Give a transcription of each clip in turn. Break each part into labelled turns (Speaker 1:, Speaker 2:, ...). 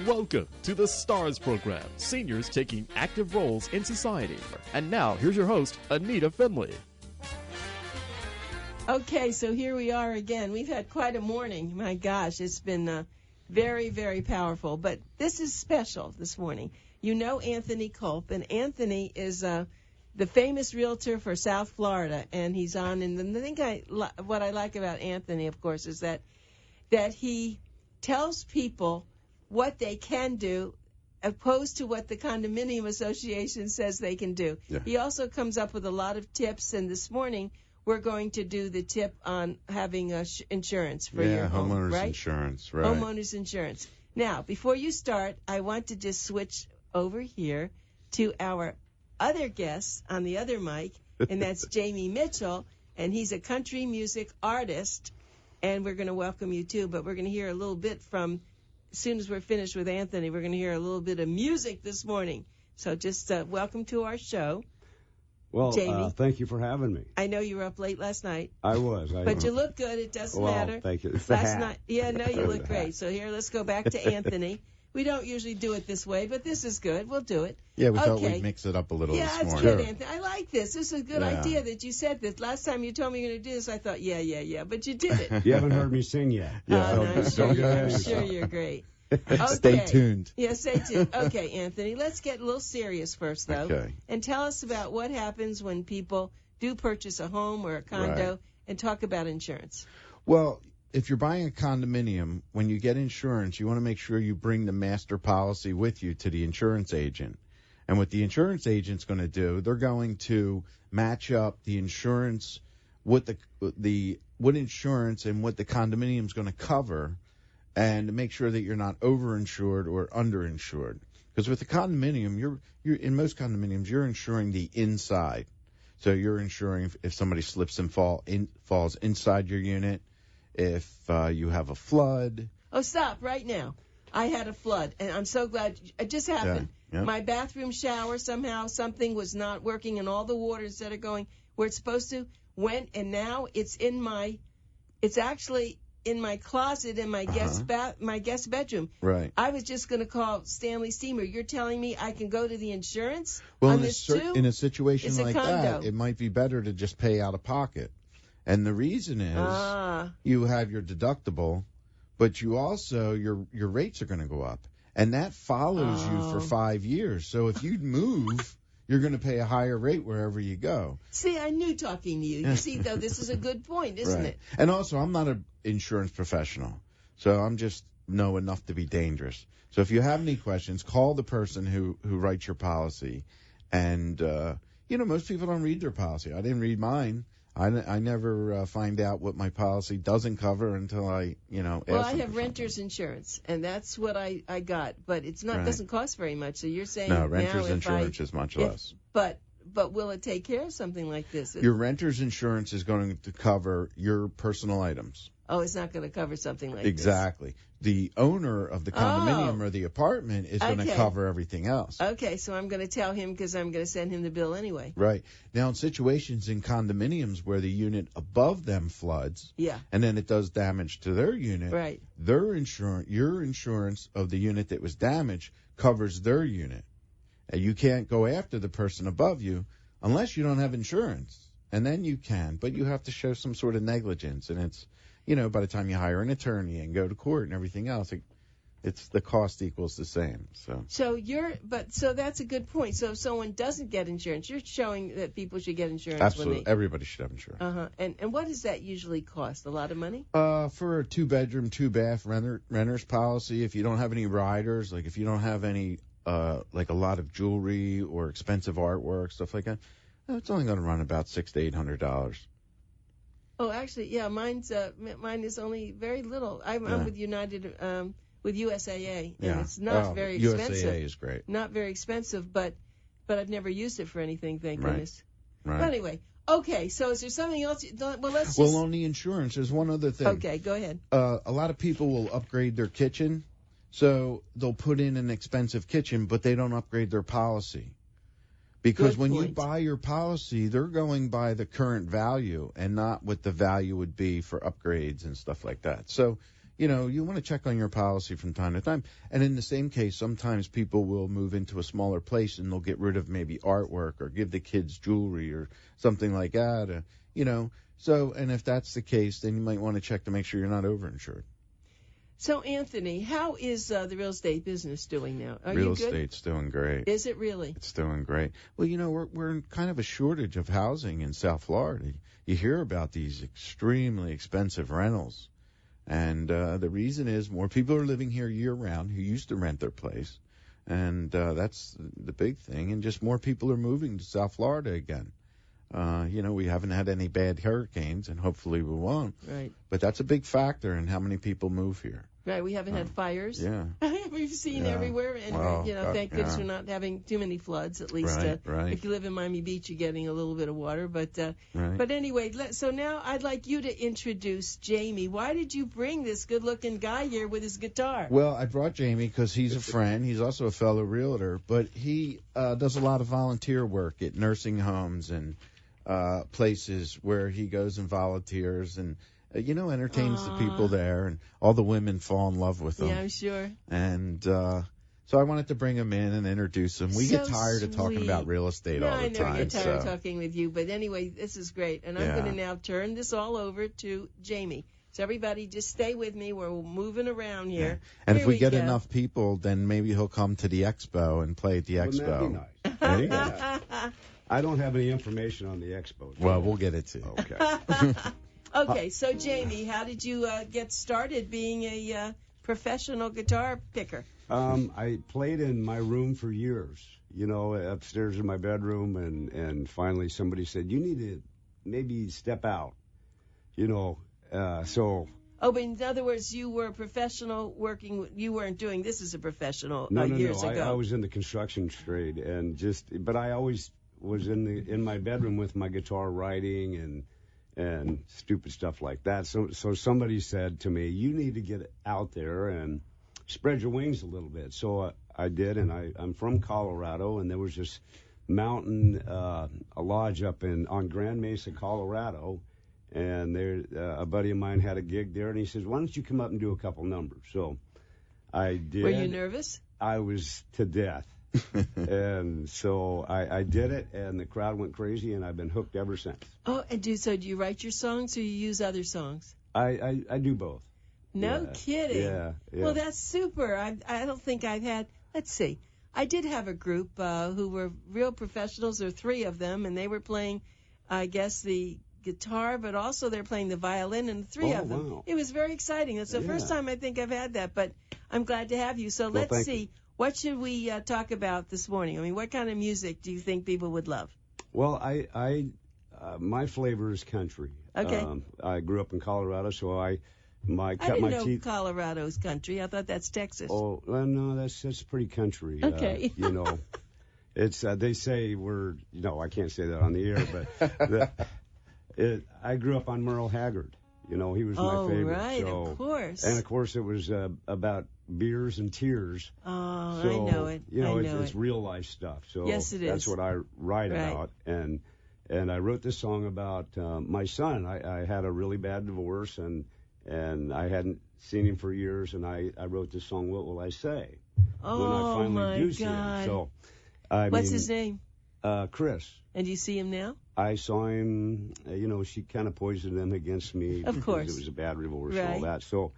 Speaker 1: Welcome to the STARS program, seniors taking active roles in society. And now, here's your host, ANITA FINLEY.
Speaker 2: Okay, so here we are again. We've had quite a morning. My gosh, it's been very, very powerful. But this is special this morning. You know Anthony Kulp, and Anthony is the famous realtor for South Florida, and he's on. And I think what I like about Anthony, of course, is that he tells people what they can do opposed to what the condominium association says they can do. Yeah. He also comes up with a lot of tips, and this morning we're going to do the tip on having insurance for your home,
Speaker 3: homeowners
Speaker 2: right?
Speaker 3: Insurance, right.
Speaker 2: Homeowners insurance. Now, before you start, I want to just switch over here to our other guest on the other mic, and that's Jamie Mitchell, and he's a country music artist, and we're going to welcome you too, but we're going to hear a little bit from, as soon as we're finished with Anthony, we're going to hear a little bit of music this morning. So just welcome to our show.
Speaker 4: Well,
Speaker 2: Jamie.
Speaker 4: Thank you for having me.
Speaker 2: I know you were up late last night.
Speaker 4: I was.
Speaker 2: But you look good. It doesn't matter.
Speaker 4: Thank you. It's
Speaker 2: last night. Yeah, no, you look great. So here, let's go back to Anthony. We don't usually do it this way, but this is good. We'll do it.
Speaker 3: Yeah, we thought we'd mix it up a little this morning.
Speaker 2: Yeah, that's good, Anthony. I like this. This is a good idea that you said this. Last time you told me you're going to do this, I thought, yeah, but you did it.
Speaker 4: You haven't heard me sing yet.
Speaker 2: No, I'm sure you're great. Okay.
Speaker 3: Stay tuned.
Speaker 2: Yeah, stay tuned. Okay, Anthony, let's get a little serious first, though.
Speaker 3: Okay.
Speaker 2: And tell us about what happens when people do purchase a home or a condo, and talk about insurance.
Speaker 3: Well, if you're buying a condominium, when you get insurance, you want to make sure you bring the master policy with you to the insurance agent. And what the insurance agent's going to do, they're going to match up the insurance with what insurance and what the condominium's going to cover, and make sure that you're not overinsured or underinsured. Because with the condominium, you're in most condominiums, you're insuring the inside. So you're insuring if somebody slips and falls inside your unit, if you have a flood.
Speaker 2: Oh, stop right now. I had a flood, and I'm so glad it just happened.
Speaker 3: Yeah, yeah.
Speaker 2: My bathroom shower, somehow something was not working, and all the water, instead of going where it's supposed to, went, and now it's actually in my closet in my guest bedroom.
Speaker 3: Right.
Speaker 2: I was just going to call Stanley Steamer. You're telling me I can go to the insurance
Speaker 3: on
Speaker 2: in this too?
Speaker 3: In a situation like
Speaker 2: condo.
Speaker 3: that, it might be better to just pay out of pocket. And the reason is you have your deductible, but you also your rates are going to go up, and that follows you for 5 years. So if you move, you're going to pay a higher rate wherever you go.
Speaker 2: See, I knew talking to you. You see, though, this is a good point, isn't it?
Speaker 3: And also, I'm not an insurance professional, so I'm just know enough to be dangerous. So if you have any questions, call the person who writes your policy. And, most people don't read their policy. I didn't read mine. I never find out what my policy doesn't cover until I, ask
Speaker 2: Well, I
Speaker 3: them
Speaker 2: have renter's insurance, and that's what I got. But it's not doesn't cost very much. So you're saying
Speaker 3: no, renter's insurance is much less.
Speaker 2: But will it take care of something like this?
Speaker 3: Your renter's insurance is going to cover your personal items.
Speaker 2: Oh, it's not going to cover something like
Speaker 3: exactly.
Speaker 2: this.
Speaker 3: The owner of the condominium or the apartment is going to cover everything else.
Speaker 2: Okay, so I'm going to tell him because I'm going to send him the bill anyway.
Speaker 3: Right. Now, in situations in condominiums where the unit above them floods, and then it does damage to their unit, your insurance of the unit that was damaged covers their unit. And you can't go after the person above you unless you don't have insurance. And then you can, but you have to show some sort of negligence, and it's by the time you hire an attorney and go to court and everything else, it's the cost equals the same. So
Speaker 2: that's a good point. So if someone doesn't get insurance, you're showing that people should get insurance.
Speaker 3: Absolutely, everybody should have insurance.
Speaker 2: And what does that usually cost? A lot of money?
Speaker 3: For a 2-bedroom, 2-bath renter's policy, if you don't have any riders, like if you don't have any like a lot of jewelry or expensive artwork, stuff like that, it's only going to run about $600 to $800.
Speaker 2: Oh, actually, yeah, mine is only very little. I'm with United, with USAA, and it's not very expensive.
Speaker 3: USAA is great.
Speaker 2: Not very expensive, but I've never used it for anything, thank goodness.
Speaker 3: Right.
Speaker 2: But anyway, okay, so is there something else?
Speaker 3: Well, on the insurance, there's one other thing.
Speaker 2: Okay, go ahead.
Speaker 3: A lot of people will upgrade their kitchen, so they'll put in an expensive kitchen, but they don't upgrade their policy. Because when you buy your policy, they're going by the current value and not what the value would be for upgrades and stuff like that. So, you want to check on your policy from time to time. And in the same case, sometimes people will move into a smaller place and they'll get rid of maybe artwork or give the kids jewelry or something like that, So, and if that's the case, then you might want to check to make sure you're not overinsured.
Speaker 2: So, Anthony, how is the real estate business doing now? Are
Speaker 3: Real
Speaker 2: you good?
Speaker 3: estate's doing great.
Speaker 2: Is it really?
Speaker 3: It's doing great. Well, we're in kind of a shortage of housing in South Florida. You hear about these extremely expensive rentals. And the reason is more people are living here year-round who used to rent their place. And that's the big thing. And just more people are moving to South Florida again. We haven't had any bad hurricanes, and hopefully we won't.
Speaker 2: Right.
Speaker 3: But that's a big factor in how many people move here.
Speaker 2: Right, we haven't had fires.
Speaker 3: Yeah.
Speaker 2: We've seen everywhere, and thank goodness we're not having too many floods. At least,
Speaker 3: right.
Speaker 2: If you live in Miami Beach, you're getting a little bit of water. But
Speaker 3: right.
Speaker 2: But anyway, so now I'd like you to introduce Jamie. Why did you bring this good-looking guy here with his guitar?
Speaker 3: Well, I brought Jamie because he's a friend. He's also a fellow realtor, but he does a lot of volunteer work at nursing homes and places where he goes and volunteers and entertains the people there, and all the women fall in love with him.
Speaker 2: Yeah, I'm sure.
Speaker 3: And so I wanted to bring him in and introduce him. We get tired of talking about real estate all the time.
Speaker 2: I know we get tired of talking with you, but anyway, this is great. And I'm going to now turn this all over to Jamie. So everybody just stay with me. We're moving around here.
Speaker 3: Yeah. And if we get enough people, then maybe he'll come to the expo and play at the expo.
Speaker 4: Wouldn't that be nice? Yeah. I don't have any information on the expo.
Speaker 3: Well, we'll get it to you.
Speaker 4: Okay.
Speaker 2: Okay, so Jamie, how did you get started being a professional guitar picker?
Speaker 4: I played in my room for years, upstairs in my bedroom, and finally somebody said, you need to maybe step out, so...
Speaker 2: Oh, but in other words, you were a professional working, you weren't doing this as a professional
Speaker 4: No,
Speaker 2: years ago.
Speaker 4: I was in the construction trade, but I always was in my bedroom with my guitar writing and stupid stuff like that. So somebody said to me, you need to get out there and spread your wings a little bit. So I did, and I'm from Colorado, and there was this mountain, a lodge up on Grand Mesa, Colorado, and there a buddy of mine had a gig there, and he says, why don't you come up and do a couple numbers? So I did.
Speaker 2: Were you nervous?
Speaker 4: I was to death. And so I did it, and the crowd went crazy, and I've been hooked ever since.
Speaker 2: Oh, and do you write your songs or you use other songs?
Speaker 4: I do both.
Speaker 2: No kidding.
Speaker 4: Yeah.
Speaker 2: Well, that's super. I don't think I've had, let's see. I did have a group who were real professionals. There were 3 of them, and they were playing, I guess, the guitar, but also they're playing the violin, and 3 of them.
Speaker 4: Wow.
Speaker 2: It was very exciting. It's the first time I think I've had that, but I'm glad to have you. So let's see. What should we talk about this morning? I mean, what kind of music do you think people would love?
Speaker 4: Well, my flavor is country.
Speaker 2: Okay.
Speaker 4: I grew up in Colorado, so I cut
Speaker 2: didn't
Speaker 4: my
Speaker 2: know
Speaker 4: teeth.
Speaker 2: Colorado's country. I thought that's Texas.
Speaker 4: Oh, well, no, that's pretty country.
Speaker 2: Okay.
Speaker 4: It's they say we're I can't say that on the air, but I grew up on Merle Haggard. He was my favorite.
Speaker 2: Oh, right,
Speaker 4: so,
Speaker 2: of course.
Speaker 4: And of course, it was about beers and tears.
Speaker 2: Oh,
Speaker 4: so,
Speaker 2: I know it.
Speaker 4: It's real life stuff. So
Speaker 2: yes, it is.
Speaker 4: That's what I write about. And I wrote this song about my son. I had a really bad divorce, and I hadn't seen him for years, and I wrote this song, What Will I Say?
Speaker 2: Oh,
Speaker 4: when I finally do see
Speaker 2: God.
Speaker 4: him. So,
Speaker 2: What's his name?
Speaker 4: Chris.
Speaker 2: And do you see him now?
Speaker 4: I saw him, she kind of poisoned him against me.
Speaker 2: Of course.
Speaker 4: Because it was a bad divorce and
Speaker 2: Right.
Speaker 4: all that. So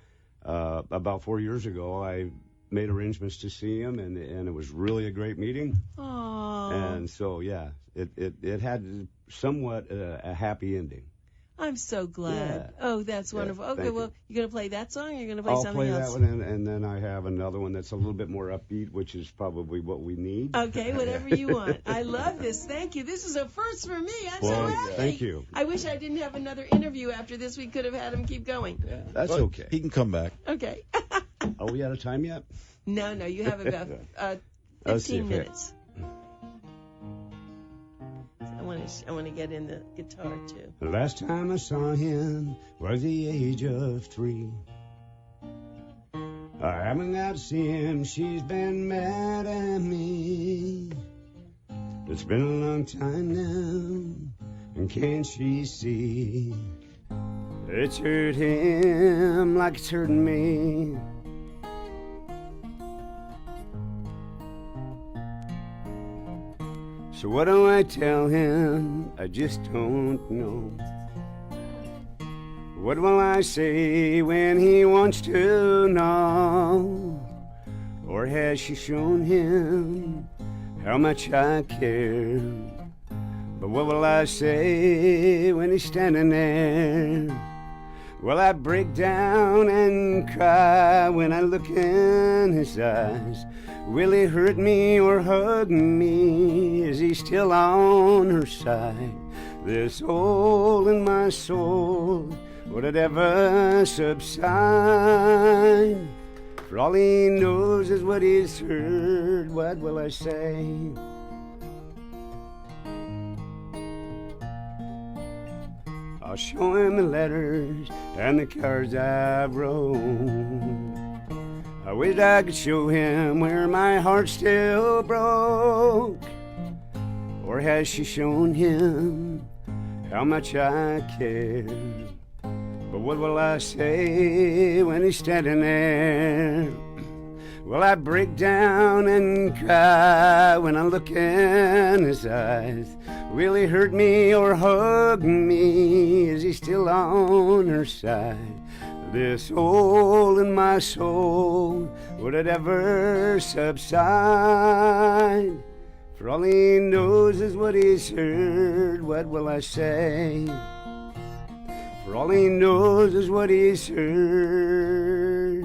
Speaker 4: about 4 years ago, I made arrangements to see him, and it was really a great meeting.
Speaker 2: Oh.
Speaker 4: And so, yeah, it had somewhat a happy ending.
Speaker 2: I'm so glad.
Speaker 4: Yeah.
Speaker 2: Oh, that's wonderful. Okay, well, you're going to play that song or you're going to play something
Speaker 4: I'll play
Speaker 2: else?
Speaker 4: that one, and then I have another one that's a little bit more upbeat, which is probably what we need.
Speaker 2: Okay, whatever you want. I love this. Thank you. This is a first for me. I'm so happy.
Speaker 4: Thank you.
Speaker 2: I wish I didn't have another interview after this. We could have had him keep going.
Speaker 4: Yeah, that's okay.
Speaker 3: He can come back.
Speaker 2: Okay.
Speaker 4: Are we out of time yet?
Speaker 2: No, you have about
Speaker 4: Let's see
Speaker 2: 15
Speaker 4: if
Speaker 2: minutes. I want to get in the guitar, too.
Speaker 4: The last time I saw him was the age of 3. I haven't got to see him, she's been mad at me. It's been a long time now, and can't she see? It's hurt him like it's hurting me. So what do I tell him? I just don't know. What will I say when he wants to know? Or has she shown him how much I care? But what will I say when he's standing there? Will I break down and cry when I look in his eyes? Will he hurt me or hug me? Is he still on her side? This hole in my soul, would it ever subside? For all he knows is what he's heard. What will I say? I'll show him the letters and the cards I wrote. I wish I could show him where my heart still broke. Or has she shown him how much I care? But what will I say when he's standing there? Will I break down and cry when I look in his eyes? Will he hurt me or hug me? Is he still on her side? This hole in my soul, would it ever subside? For all he knows is what he's heard. What will I say? For all he knows is what he's heard.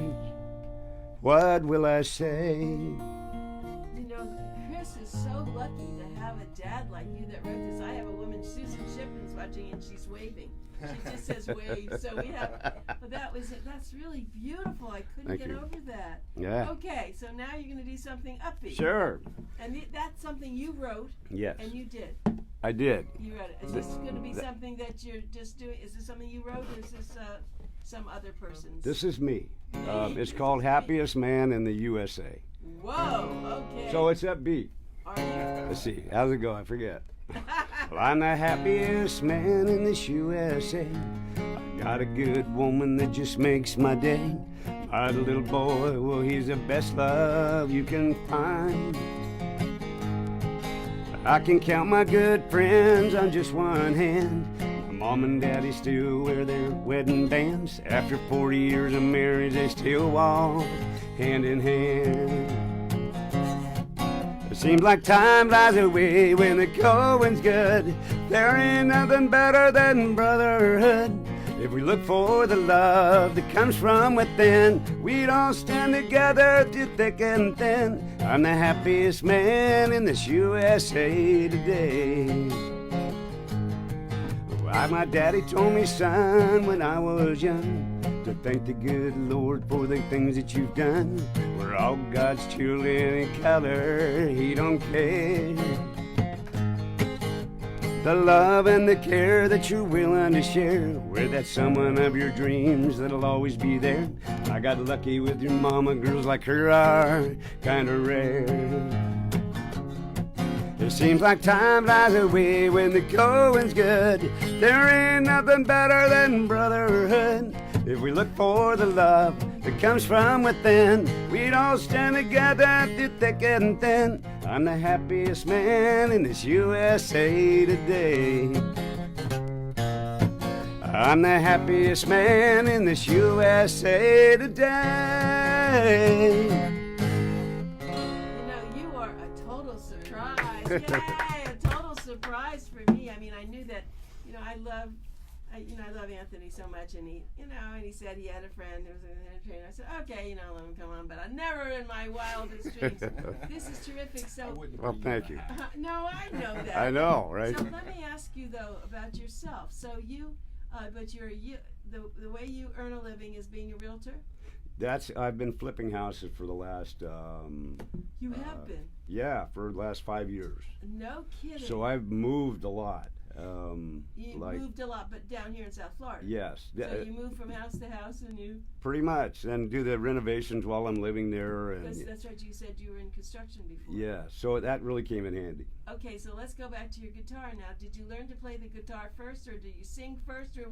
Speaker 4: What will I say?
Speaker 2: You know, Chris is so lucky to have a dad like you that wrote this. I have a woman, Susan Shipman's watching, and she's waving. She just says wave. So we have, but that's really beautiful. I couldn't get over that.
Speaker 4: Yeah.
Speaker 2: Okay, so now you're going to do something upbeat.
Speaker 4: Sure.
Speaker 2: And that's something you wrote.
Speaker 4: Yes.
Speaker 2: And you did.
Speaker 4: I did.
Speaker 2: You wrote it. Is this going to be something that you're just doing? Is this something you wrote, or is this some other person's?
Speaker 4: This is me. It's called Happiest Man in the USA.
Speaker 2: Whoa, okay.
Speaker 4: So it's upbeat.
Speaker 2: Are you?
Speaker 4: Let's see. How's it go? I forget. Well, I'm the happiest man in this USA. I got a good woman that just makes my day. My little boy, well, he's the best love you can find. I can count my good friends on just one hand. My mom and daddy still wear their wedding bands. After 40 years of marriage, they still walk hand in hand. It seems like time flies away when the going's good. There ain't nothing better than brotherhood. If we look for the love that comes from within, we'd all stand together through thick and thin. I'm the happiest man in this USA today. Like my daddy told me, son, when I was young, to thank the good Lord for the things that you've done. We're all God's children in color, he don't care. The love and the care that you're willing to share with that someone of your dreams that'll always be there. I got lucky with your mama, girls like her are kinda rare. It seems like time flies away when the going's good. There ain't nothing better than brotherhood. If we look for the love that comes from within, we'd all stand together through thick and thin. I'm the happiest man in this USA today. I'm the happiest man in this USA today.
Speaker 2: You are a total surprise. Yay, a total surprise for me. I mean, I knew that, I love Anthony so much, and he said he had a friend who was an entertainer. I said, okay, let him come on, but I never in my wildest dreams. This is terrific. So,
Speaker 4: well, thank you.
Speaker 2: No, I know that.
Speaker 4: I know, right?
Speaker 2: So let me ask you though about yourself. So the way you earn a living is being a realtor.
Speaker 4: I've been flipping houses for the last.
Speaker 2: You have been.
Speaker 4: Yeah, for the last 5 years.
Speaker 2: No kidding.
Speaker 4: So I've moved a lot.
Speaker 2: You
Speaker 4: like
Speaker 2: moved a lot, but down here in South Florida.
Speaker 4: yes,
Speaker 2: So you move from house to house, and you.
Speaker 4: pretty much, and do the renovations while I'm living there. And
Speaker 2: That's right. You said you were in construction before.
Speaker 4: yeah, so that really came in handy.
Speaker 2: Okay, so let's go back to your guitar now. Did you learn to play the guitar first, or did you sing first, or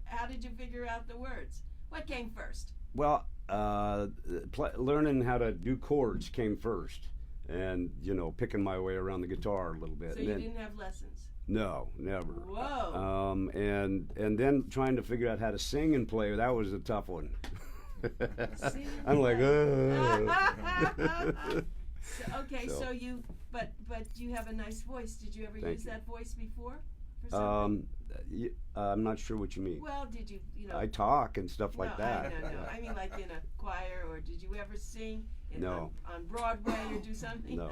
Speaker 2: how did you figure out the words? What came first?
Speaker 4: Well, learning how to do chords came first, and picking my way around the guitar a little bit.
Speaker 2: So
Speaker 4: and
Speaker 2: you
Speaker 4: then,
Speaker 2: didn't have lessons?
Speaker 4: No, never.
Speaker 2: Whoa.
Speaker 4: And then trying to figure out how to sing and play, that was a tough one. I'm like,
Speaker 2: So you, but you have a nice voice. Did you ever use that voice before? For
Speaker 4: I'm not sure what you mean.
Speaker 2: Well, did you,
Speaker 4: I talk and stuff like that.
Speaker 2: No. I mean, like in a choir, or did you ever sing
Speaker 4: No.
Speaker 2: on Broadway or do something?
Speaker 4: No.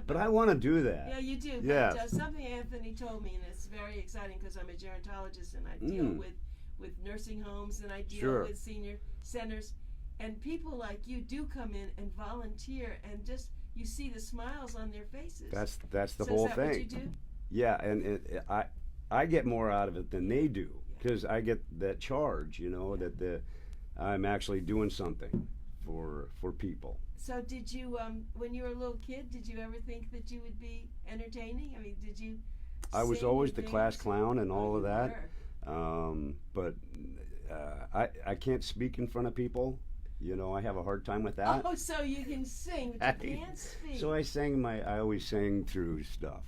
Speaker 4: But I want to do that.
Speaker 2: Yeah, you do.
Speaker 4: Yes.
Speaker 2: But something Anthony told me, and it's very exciting because I'm a gerontologist and I deal with nursing homes and I deal with senior centers, and people like you do come in and volunteer, and just you see the smiles on their faces.
Speaker 4: That's the whole
Speaker 2: is that
Speaker 4: thing.
Speaker 2: What you do?
Speaker 4: Yeah, and I get more out of it than they do because I get that charge, that I'm actually doing something for people.
Speaker 2: So did you, when you were a little kid, did you ever think that you would be entertaining? I mean, did you?
Speaker 4: I was always the class clown and all of that, but I can't speak in front of people. I have a hard time with that.
Speaker 2: Oh, so you can sing, but you can't speak.
Speaker 4: So I always sang through stuff,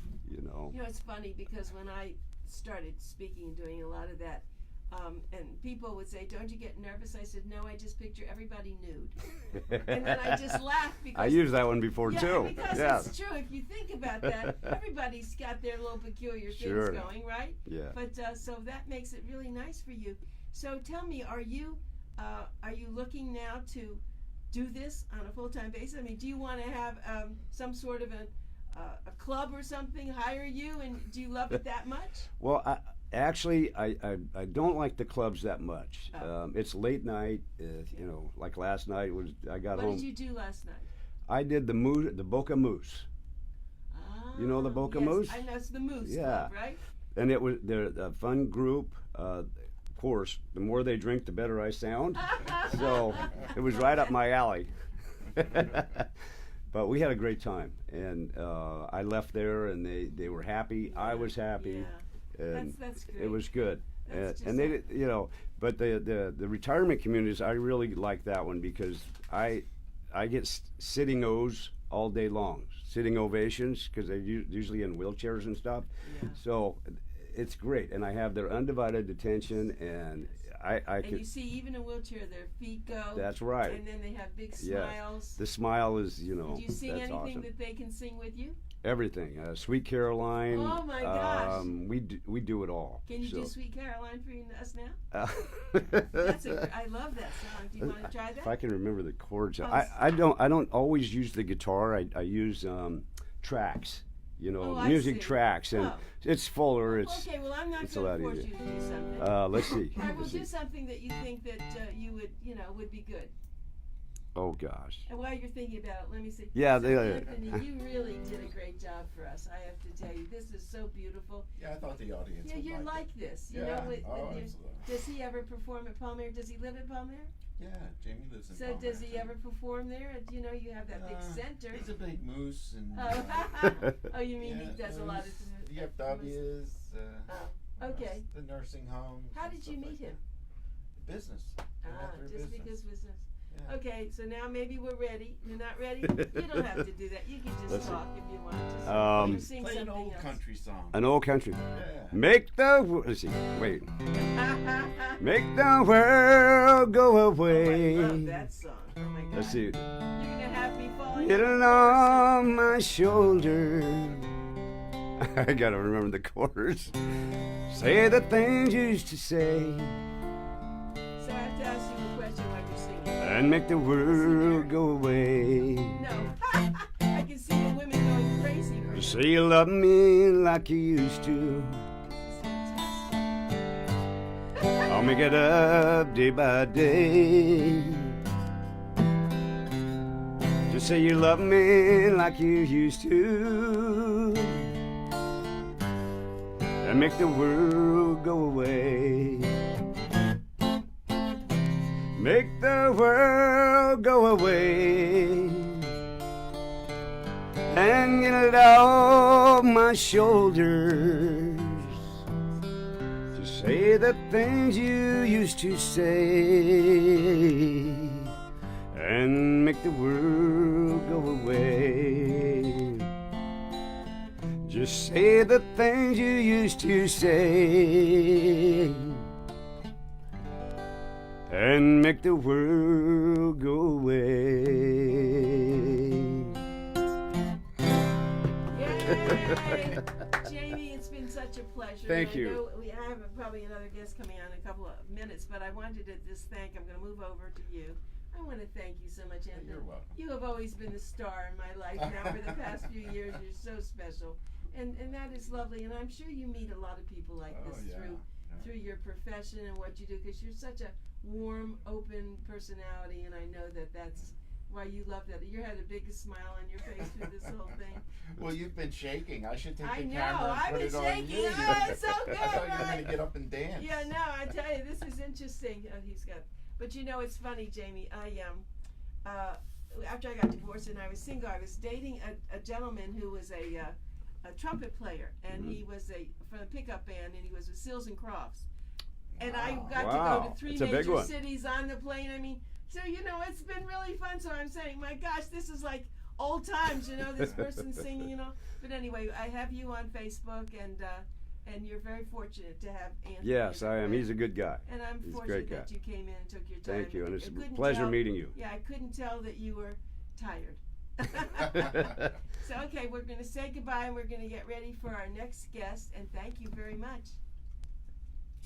Speaker 2: It's funny because when I started speaking and doing a lot of that, and people would say, "Don't you get nervous?" I said, "No, I just picture everybody nude," and then I just laugh because
Speaker 4: I used that one before too.
Speaker 2: Because it's true. If you think about that, everybody's got their little peculiar things going, right?
Speaker 4: Yeah.
Speaker 2: But so that makes it really nice for you. So tell me, are you looking now to do this on a full-time basis? I mean, do you want to have some sort of a club or something hire you, and do you love it that much?
Speaker 4: Well, actually, I don't like the clubs that much. It's late night, like last night I got home.
Speaker 2: What did you do last night?
Speaker 4: I did the Boca Moose. You know the Boca Moose?
Speaker 2: I know, it's the Moose Club, right?
Speaker 4: And they're a fun group. Of course, the more they drink, the better I sound. So it was right up my alley. But we had a great time, and I left there, and they were happy. I was happy.
Speaker 2: Yeah.
Speaker 4: And
Speaker 2: that's great.
Speaker 4: it was good.
Speaker 2: And
Speaker 4: they, but the retirement communities, I really like that one because I get sitting O's all day long, sitting ovations, because they're usually in wheelchairs and stuff. Yeah. So it's great, and I have their undivided attention, and I
Speaker 2: can. And you see, even in a wheelchair, their feet go.
Speaker 4: That's right.
Speaker 2: And then they have big smiles.
Speaker 4: Yes. The smile is,
Speaker 2: Do you sing anything
Speaker 4: awesome.
Speaker 2: that they can sing with you?
Speaker 4: Everything. Sweet Caroline.
Speaker 2: Oh my gosh.
Speaker 4: We do it all.
Speaker 2: Can you do Sweet Caroline for us now? I love that song. Do you want to try that?
Speaker 4: If I can remember the chords. I don't always use the guitar. I use tracks. Music tracks, and it's fuller.
Speaker 2: Okay, well, I'm not going to force you to do something.
Speaker 4: Let's see.
Speaker 2: I will do something that you think that you would be good.
Speaker 4: Oh gosh.
Speaker 2: And while you're thinking about it, let me see.
Speaker 4: Yeah,
Speaker 2: Anthony, you really did a great job for us. I have to tell you, this is so beautiful.
Speaker 5: Yeah, I thought the audience.
Speaker 2: Yeah, you're like this. You know,
Speaker 5: absolutely.
Speaker 2: Does he ever perform at Palmyra? Does he live at Palmyra?
Speaker 5: Yeah, Jamie lives in.
Speaker 2: So
Speaker 5: Palmyra,
Speaker 2: does he ever perform there? You have that big center.
Speaker 5: He's a big moose and.
Speaker 2: Oh, you mean he does a lot of
Speaker 5: VFWs.
Speaker 2: Okay.
Speaker 5: The nursing homes.
Speaker 2: How did you meet him?
Speaker 5: Business.
Speaker 2: Just because business. Yeah. Okay, so now maybe we're ready. You're not ready? You don't have to do that. You can just talk if you want. Just sing
Speaker 5: play an old
Speaker 2: else.
Speaker 5: Country song.
Speaker 4: An old country.
Speaker 5: Yeah.
Speaker 4: Let's see. Wait. Make the world go away.
Speaker 2: Oh, I love that song. Oh my God.
Speaker 4: Let's see.
Speaker 2: You're gonna have me falling.
Speaker 4: Get along my shoulder. I gotta remember the chorus. Say the things you used to say.
Speaker 2: So I have to ask you a question while you're singing.
Speaker 4: And make the world go away.
Speaker 2: No. I can see the women going crazy.
Speaker 4: You say you love me like you used to. I'll make it up day by day. Just say you love me like you used to. and make the world go away. Make the world go away and get it off my shoulders. To say the things you used to say and make the world go away. Just say the things you used to say and make the world go away.
Speaker 2: Yay! Jamie, it's been such a pleasure.
Speaker 4: Thank
Speaker 2: And
Speaker 4: you.
Speaker 2: I know we have probably another guest coming on in a couple of minutes, but I wanted to just thank, I'm going to move over to you. I want to thank you so much, Anthony.
Speaker 5: You're welcome.
Speaker 2: You have always been the star in my life now for the past few years. You're so special. And that is lovely. And I'm sure you meet a lot of people like this through your profession and what you do, because you're such a warm, open personality, and I know that that's why you love that. You had the biggest smile on your face through this whole thing.
Speaker 5: Well, you've been shaking. I should take
Speaker 2: I
Speaker 5: the
Speaker 2: know.
Speaker 5: camera and
Speaker 2: I've
Speaker 5: put
Speaker 2: been
Speaker 5: it on
Speaker 2: shaking.
Speaker 5: you.
Speaker 2: Oh, it's so good,
Speaker 5: I thought you were
Speaker 2: right?
Speaker 5: going to get up and dance.
Speaker 2: Yeah, no, I tell you, this is interesting. Oh, he's got. But you know, it's funny, Jamie. After I got divorced and I was single, I was dating a gentleman who was a trumpet player, and he was from a pickup band, and he was with Seals and Crofts. And I got to go to 3
Speaker 4: It's a big
Speaker 2: major
Speaker 4: one.
Speaker 2: cities on the plane. I mean, so you know, it's been really fun. So I'm saying, my gosh, this is like old times. You know, this person singing. You know. But anyway, I have you on Facebook, and you're very fortunate to have Anthony.
Speaker 4: Yes, I am. He's a good guy.
Speaker 2: And I'm
Speaker 4: He's a
Speaker 2: fortunate
Speaker 4: great guy.
Speaker 2: that you came in and took your time.
Speaker 4: Thank you, and it's
Speaker 2: I
Speaker 4: a
Speaker 2: couldn't
Speaker 4: pleasure
Speaker 2: tell-
Speaker 4: meeting you.
Speaker 2: Yeah, I couldn't tell that you were tired. So, okay, we're going to say goodbye, and we're going to get ready for our next guest, and thank you very much.